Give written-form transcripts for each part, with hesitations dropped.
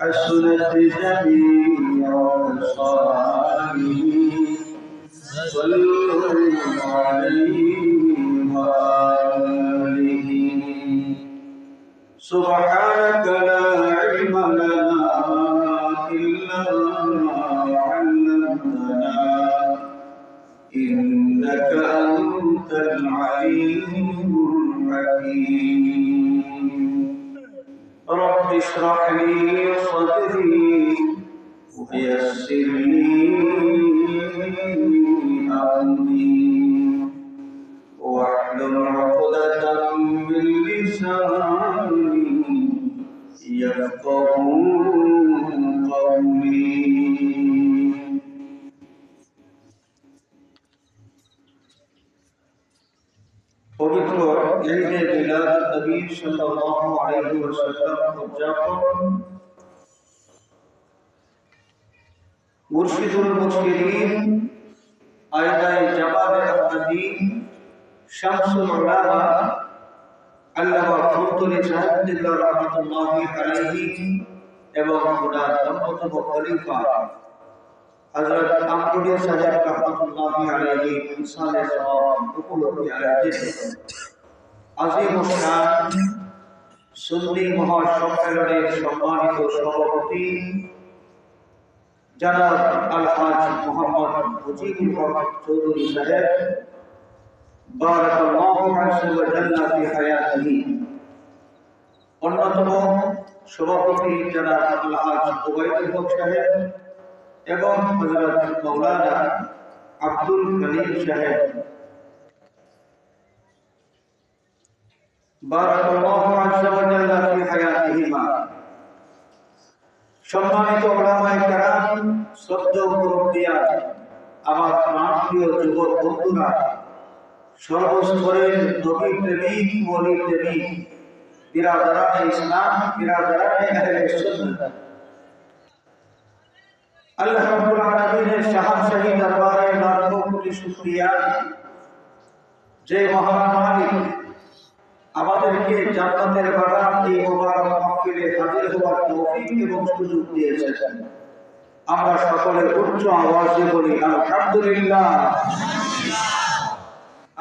حسنت جميع خصاله صلوا عليه وآله سبحانك لا علم لنا إلا ما علمتنا إنك أنت العليم الحكيم رب اشرح لي صدري ويسر لي أمري واحلل عقدة من لساني يفقهوا قولي পবিত্র ঈদে মিলাদ নবী সাল্লাল্লাহু আলাইহি ওয়াসাল্লাম উদযাপন মুর্শিদুল মুরশিদিন আয়দায়ে জামাল আহমদী শামসুল উলামা আল্লামা ফুরতুনি সাহেব রাহমাতুল্লাহি আলাইহি এবং ওনার অন্যতম খলিফা হযরত আমরুদ্দিন সাহেব রাহমাতুল্লাহি আলাইহি ইনসানের সওয়াব উপলক্ষে আয়োজিত আজিম শান সুন্নি মহাসম্মেলনের সম্মানিত সভাপতি জনাব আলহাজ মোহাম্মদ মুজিবুল হক চৌধুরী সাহেব বারাকাল্লাহু আযজা ওয়া জাল্লা ফি হায়াতিহি, অন্যতম সভাপতি জনাব আলহাজ ওবায়দুল হক সাহেব এবং হযরত মাওলানা আব্দুল করিম সাহেব বারাকাল্লাহু আযজা ওয়া জাল্লা ফি হায়াতিহিমা। সম্মানিত উলামায়ে কেরাম, শ্রদ্ধেয় মুরব্বিয়া, আমার প্রাণপ্রিয় যুবক বন্ধুরা, সর্বস্তরের নবী প্রেমিক, ওলি প্রেমিক, বিরাদরানে ইসলাম, বিরাদরানে আহলে সুন্নাত, আল্লাহ রাব্বুল আলামিনের শাহী দরবারে লাখো কোটি শুকরিয়া যে মহান মালিক আমাদেরকে জান্নাতের বাগান এই মোবারক মাহফিলে হাজির হওয়ার তৌফিক এবং সুযোগ দিয়েছেন। আমরা সকলে উচ্চ আওয়াজে বলি আলহামদুলিল্লাহ।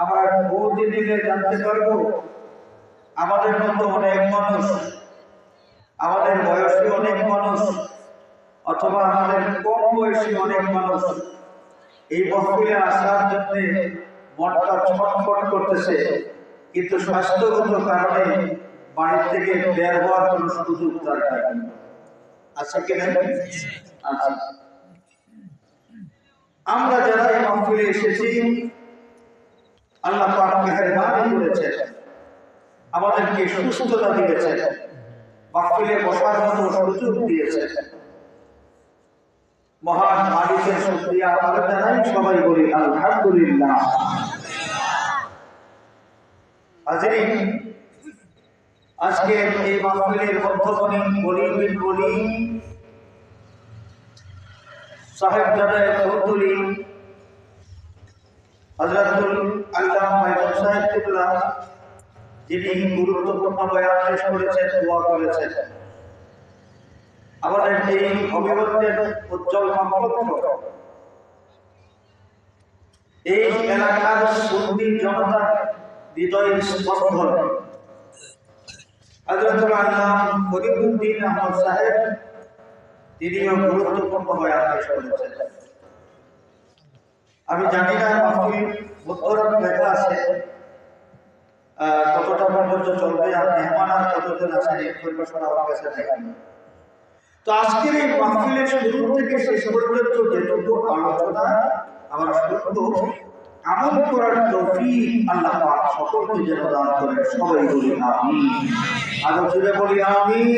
আমরা বহুদিন দিলে জানতে পারবো আমাদের মতো অনেক মানুষ, আমাদের বয়সী অনেক মানুষ অথবা আমাদের কম বয়সী অনেক মানুষ এই মাহফিলে আসার জন্য মনটা ছটফট করতেছে, কিন্তু স্বাস্থ্যগত কারণে বাড়ি থেকে বের হওয়ার কোনো সুযোগ তার নাই। আচ্ছা কিনা? আচ্ছা, আমরা যারা এই মাহফিলে এসেছি আল্লাহ পাক মেহেরবানি করেছেন, আমাদেরকে সুস্থতা দিয়েছেন, মাহফিলে বসার মতো সুযোগ দিয়েছেন। মহান মালিকের শুকরিয়া আদায় জানাই, সবাই বলি আলহামদুলিল্লাহ। হাজিরিন, আজকে এই মাহফিলের মধ্যমণি গরিবের গলি সাহেব জানায় ফুরতুলি হযরতুল আল্লামা মাইনুল সাহেব কিবলা, যিনি গুরুত্বপূর্ণ বয়ান পেশ করেছেন, দোয়া করেছেন। আমাদের এই অভিভাবকদের উজ্জ্বল নক্ষত্র, এই এলাকার সুন্নি জনতার হৃদয়ের স্পন্দন হযরতুল আল্লামা ফরিদউদ্দিন আহমদ সাহেব, তিনিও গুরুত্বপূর্ণ বয়ান পেশ করেছেন। আমি জানি না মাহফিল মধ্যরাত লেখা আছে কতটা পর্যন্ত চলবে, আর মেহমান আর কতজন আছেন এই পরিবেশনা আমার কাছে নাই। তো আজকের এই মাহফিলের শুরু থেকে শেষ পর্যন্ত যেটুকু আলোচনা আমরা শুনবো, আমল করার তৌফিক আল্লাহ পাক সকলকে যেন দান করেন। সবাই বলি আমিন। আরো জোরে বলি আমিন।